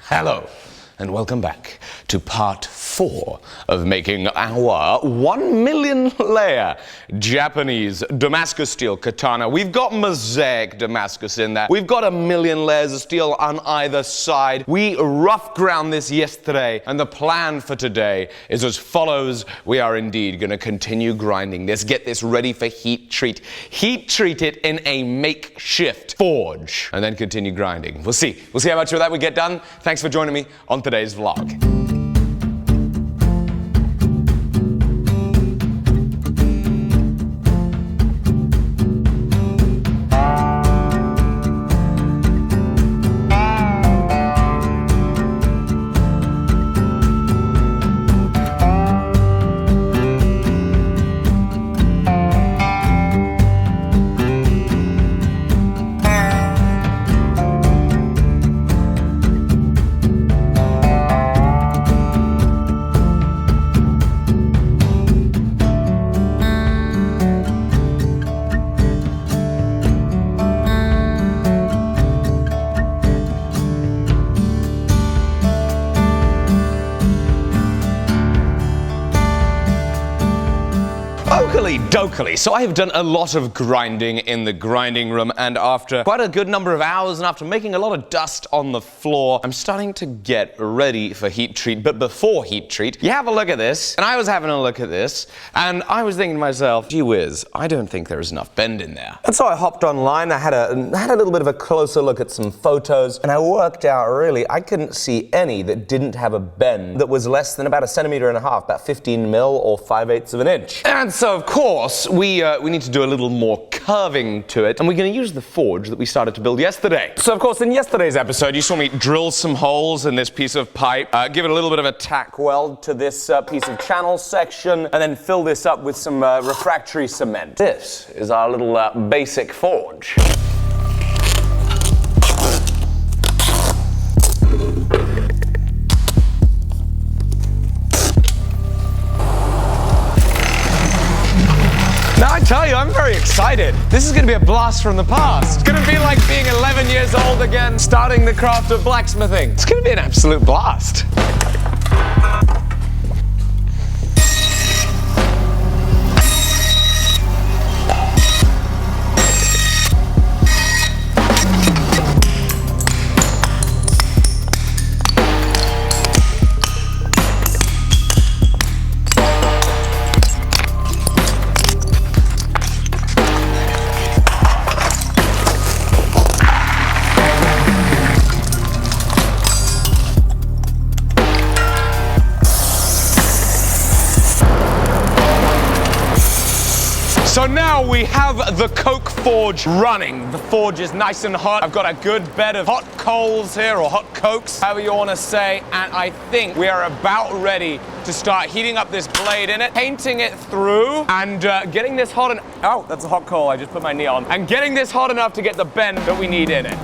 Hello, and welcome back to part 4 of making our 1 million layer Japanese Damascus steel katana. We've got mosaic Damascus in there. We've got 1 million layers of steel on either side. We rough ground this yesterday, and the plan for today is as follows. We are indeed going to continue grinding this, get this ready for heat treat it in a makeshift forge, and then continue grinding. We'll see how much of that we get done. Thanks for joining me on today's vlog. Dokily. So I have done a lot of grinding in the grinding room, and after quite a good number of hours and after making a lot of dust on the floor, I'm starting to get ready for heat treat. But before heat treat, you have a look at this, and I was having a look at this, and I was thinking to myself, gee whiz, I don't think there's enough bend in there. And so I hopped online, I had a little bit of a closer look at some photos, and I worked out really I couldn't see any that didn't have a bend that was less than about 1.5 centimeters, about 15 mil or 5/8 of an inch. And so of course, we need to do a little more curving to it, and we're going to use the forge that we started to build yesterday. So of course, in yesterday's episode, you saw me drill some holes in this piece of pipe, give it a little bit of a tack weld to this piece of channel section, and then fill this up with some refractory cement. This is our little basic forge. Now I tell you, I'm very excited. This is going to be a blast from the past. It's going to be like being 11 years old again, starting the craft of blacksmithing. It's going to be an absolute blast. So now we have the coke forge running. The forge is nice and hot. I've got a good bed of hot coals here, or hot cokes, however you want to say, and I think we are about ready to start heating up this blade in it, painting it through, and getting this hot and oh, that's a hot coal, I just put my knee on, and getting this hot enough to get the bend that we need in it.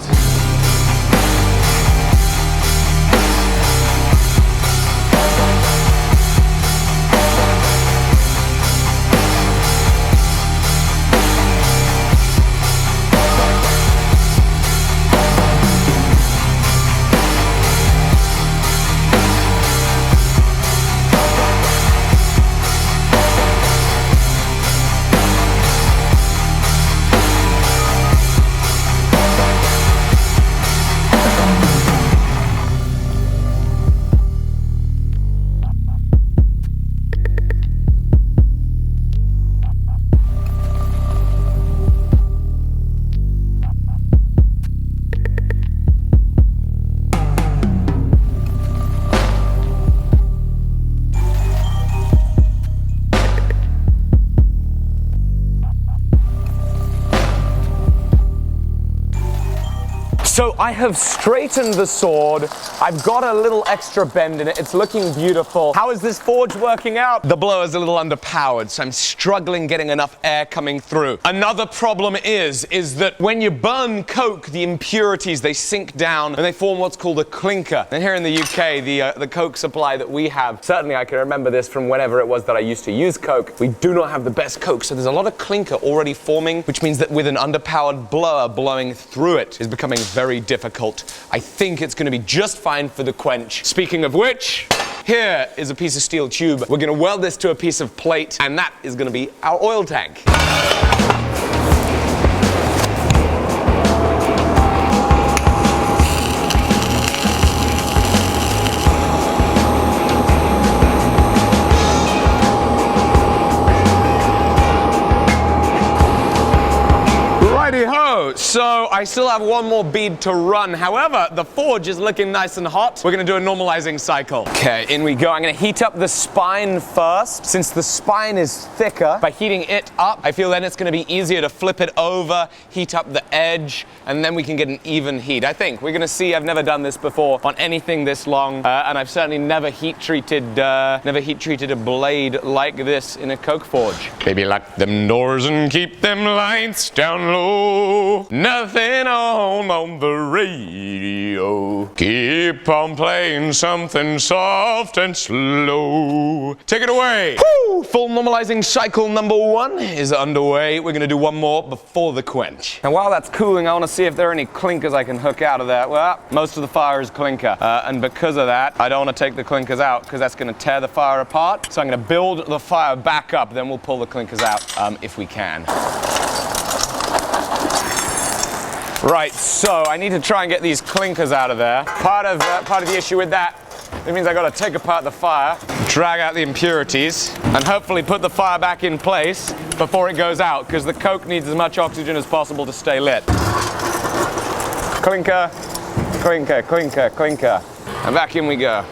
So I have straightened the sword. I've got a little extra bend in it. It's looking beautiful. How is this forge working out? The blower's a little underpowered, so I'm struggling getting enough air coming through. Another problem is that when you burn coke, the impurities, they sink down and they form what's called a clinker. And here in the UK, the coke supply that we have, certainly I can remember this from whenever it was that I used to use coke, we do not have the best coke, so there's a lot of clinker already forming, which means that with an underpowered blower blowing through it is becoming very difficult. I think it's going to be just fine for the quench. Speaking of which, here is a piece of steel tube. We're going to weld this to a piece of plate, and that is going to be our oil tank. Righty-ho! So I still have one more bead to run. However, the forge is looking nice and hot. We're going to do a normalizing cycle. Okay, in we go. I'm going to heat up the spine first. Since the spine is thicker, by heating it up, I feel then it's going to be easier to flip it over, heat up the edge, and then we can get an even heat. I think we're going to see. I've never done this before on anything this long, and I've certainly never heat treated a blade like this in a coke forge. Baby, lock them doors and keep them lights down low. Nothing on the radio. Keep on playing something soft and slow. Take it away. Woo! Full normalizing cycle number 1 is underway. We're going to do one more before the quench. And while that's cooling, I want to see if there are any clinkers I can hook out of that. Well, most of the fire is clinker. And because of that, I don't want to take the clinkers out because that's going to tear the fire apart. So I'm going to build the fire back up, then we'll pull the clinkers out if we can. Right, so I need to try and get these clinkers out of there. Part of the issue with that, it means I got to take apart the fire, drag out the impurities, and hopefully put the fire back in place before it goes out, because the coke needs as much oxygen as possible to stay lit. Clinker, clinker, clinker, clinker. And back in we go.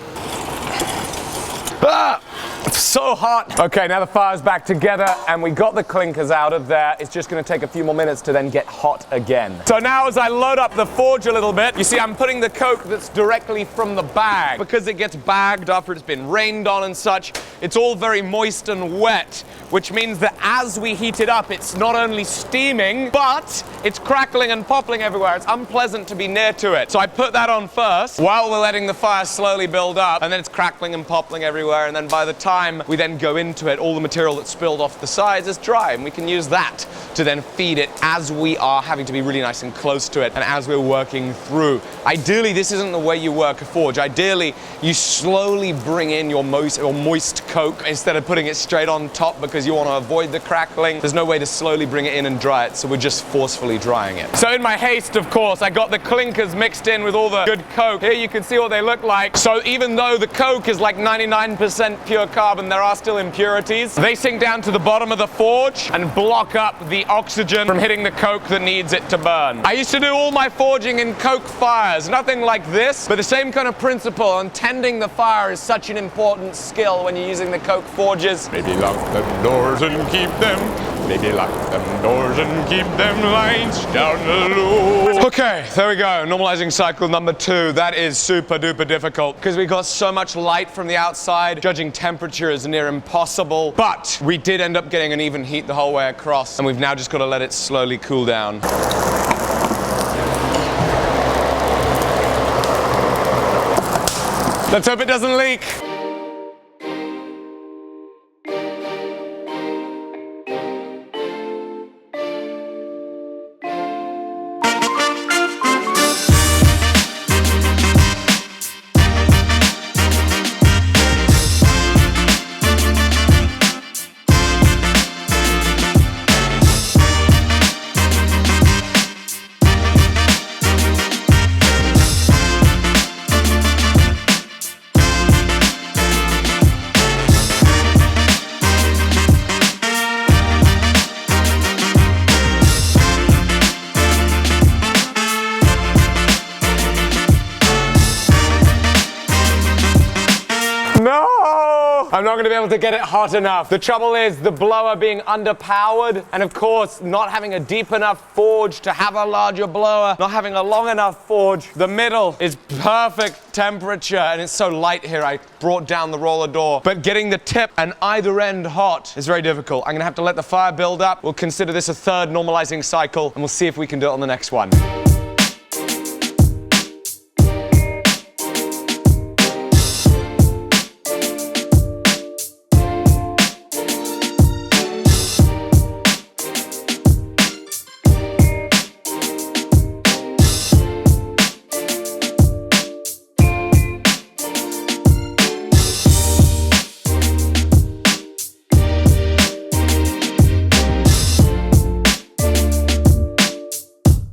Ah! It's so hot. Okay, now the fire's back together and we got the clinkers out of there. It's just going to take a few more minutes to then get hot again. So now as I load up the forge a little bit, you see I'm putting the coke that's directly from the bag. Because it gets bagged after it's been rained on and such, it's all very moist and wet, which means that as we heat it up, it's not only steaming, but it's crackling and popping everywhere. It's unpleasant to be near to it. So I put that on first while we're letting the fire slowly build up, and then it's crackling and popping everywhere, and then by the time we then go into it, all the material that's spilled off the sides is dry, and we can use that to then feed it as we are having to be really nice and close to it and as we're working through. Ideally, this isn't the way you work a forge. Ideally, you slowly bring in your moist coke instead of putting it straight on top because you want to avoid the crackling. There's no way to slowly bring it in and dry it, so we're just forcefully drying it. So in my haste, of course, I got the clinkers mixed in with all the good coke. Here you can see what they look like. So even though the coke is like 99% pure carbon, there are still impurities. They sink down to the bottom of the forge and block up the oxygen from hitting the coke that needs it to burn. I used to do all my forging in coke fires, nothing like this, but the same kind of principle, and tending the fire is such an important skill when you're using the coke forges. Maybe lock them doors and keep them. Maybe lock them doors and keep them lights down low. Okay, there we go. Normalizing cycle number 2. That is super duper difficult because we got so much light from the outside. Judging temperature is near impossible, but we did end up getting an even heat the whole way across, and we've now just got to let it slowly cool down. Let's hope it doesn't leak. not going to be able to get it hot enough. The trouble is the blower being underpowered, and of course not having a deep enough forge to have a larger blower, not having a long enough forge. The middle is perfect temperature, and it's so light here I brought down the roller door. But getting the tip and either end hot is very difficult. I'm going to have to let the fire build up. We'll consider this a third normalizing cycle, and we'll see if we can do it on the next one.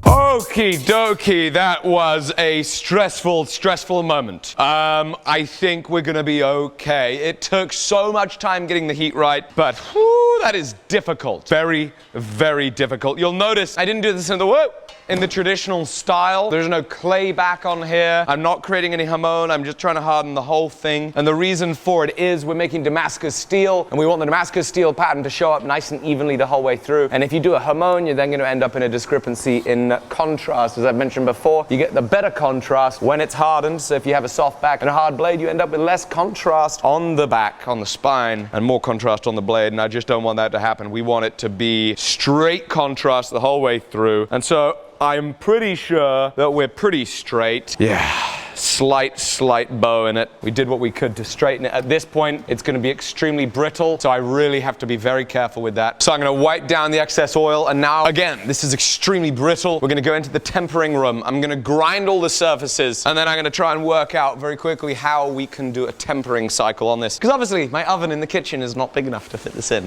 Okie dokie, that was a stressful moment. I think we're gonna be okay. It took so much time getting the heat right, but whew, that is difficult. Very, very difficult. You'll notice I didn't do this in the traditional style. There's no clay back on here. I'm not creating any hamon. I'm just trying to harden the whole thing. And the reason for it is we're making Damascus steel, and we want the Damascus steel pattern to show up nice and evenly the whole way through. And if you do a hamon, you're then going to end up in a discrepancy in contrast. As I've mentioned before, you get the better contrast when it's hardened. So if you have a soft back and a hard blade, you end up with less contrast on the back, on the spine, and more contrast on the blade. And I just don't want that to happen. We want it to be straight contrast the whole way through. And so I'm pretty sure that we're pretty straight. Yeah. Slight bow in it. We did what we could to straighten it. At this point, it's going to be extremely brittle, so I really have to be very careful with that. So I'm going to wipe down the excess oil, and now, again, this is extremely brittle. We're going to go into the tempering room. I'm going to grind all the surfaces, and then I'm going to try and work out very quickly how we can do a tempering cycle on this. Because obviously, my oven in the kitchen is not big enough to fit this in.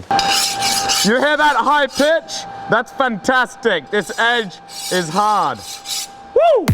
You hear that high pitch? That's fantastic. This edge is hard. Woo!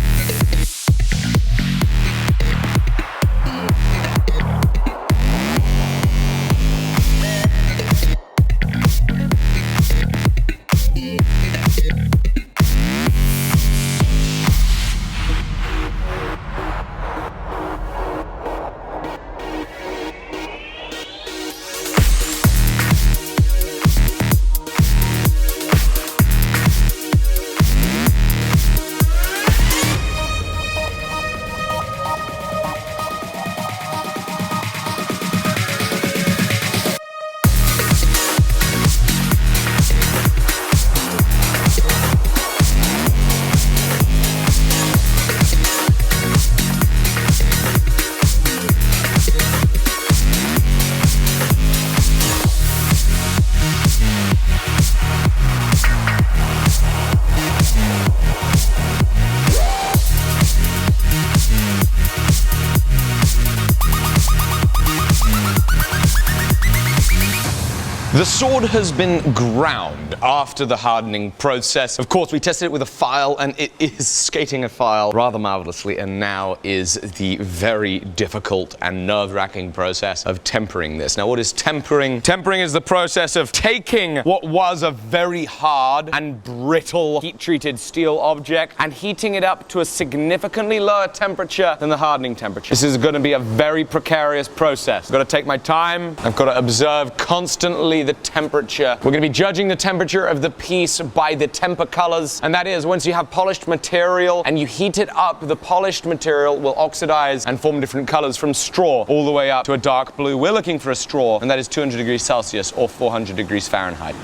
The sword has been ground after the hardening process. Of course, we tested it with a file, and it is skating a file rather marvelously, and now is the very difficult and nerve-wracking process of tempering this. Now, what is tempering? Tempering is the process of taking what was a very hard and brittle heat-treated steel object and heating it up to a significantly lower temperature than the hardening temperature. This is going to be a very precarious process. I've got to take my time. I've got to observe constantly the temperature. We're going to be judging the temperature of the piece by the temper colors, and that is, once you have polished material and you heat it up, the polished material will oxidize and form different colors, from straw all the way up to a dark blue. We're looking for a straw, and that is 200 degrees Celsius or 400 degrees Fahrenheit.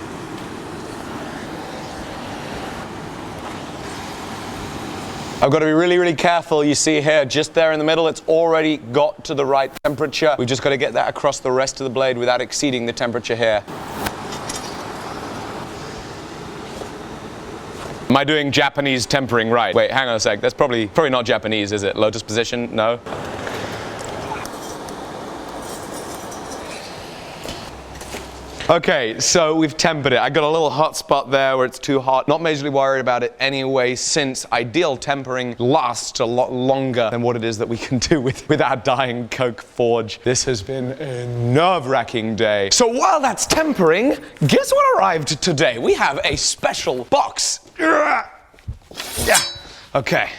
I've got to be really, really careful. You see here, just there in the middle, it's already got to the right temperature. We've just got to get that across the rest of the blade without exceeding the temperature here. Am I doing Japanese tempering right? Wait, hang on a sec. That's probably not Japanese, is it? Lotus position? No? Okay, so we've tempered it. I got a little hot spot there where it's too hot. Not majorly worried about it anyway, since ideal tempering lasts a lot longer than what it is that we can do with our dying coke forge. This has been a nerve-wracking day. So while that's tempering, guess what arrived today? We have a special box. Yeah, okay.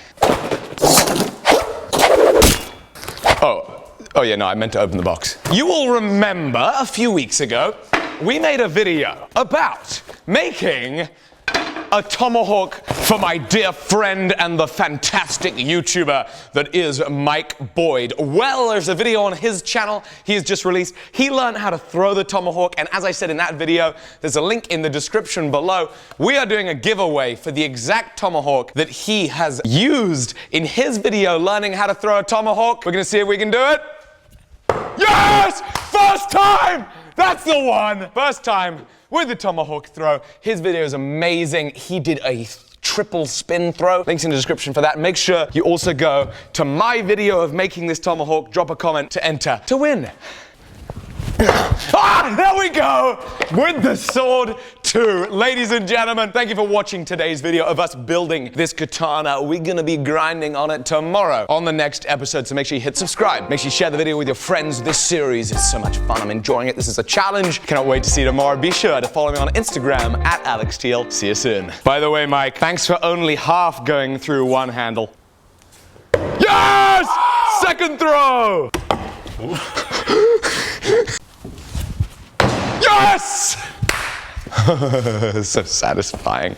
Oh yeah, no, I meant to open the box. You will remember a few weeks ago, we made a video about making a tomahawk for my dear friend and the fantastic YouTuber that is Mike Boyd. Well, there's a video on his channel he has just released. He learned how to throw the tomahawk, and as I said in that video, there's a link in the description below. We are doing a giveaway for the exact tomahawk that he has used in his video learning how to throw a tomahawk. We're gonna see if we can do it. Yes! First time! That's the one! First time with the tomahawk throw. His video is amazing. He did a triple spin throw. Links in the description for that. Make sure you also go to my video of making this tomahawk, drop a comment to enter to win. Ah, there we go! With the sword too. Ladies and gentlemen, thank you for watching today's video of us building this katana. We're gonna be grinding on it tomorrow on the next episode, so make sure you hit subscribe. Make sure you share the video with your friends. This series is so much fun. I'm enjoying it. This is a challenge. Cannot wait to see you tomorrow. Be sure to follow me on Instagram at Alec Steele. See you soon. By the way, Mike, thanks for only half going through one handle. Yes! Second throw! Yes! So satisfying.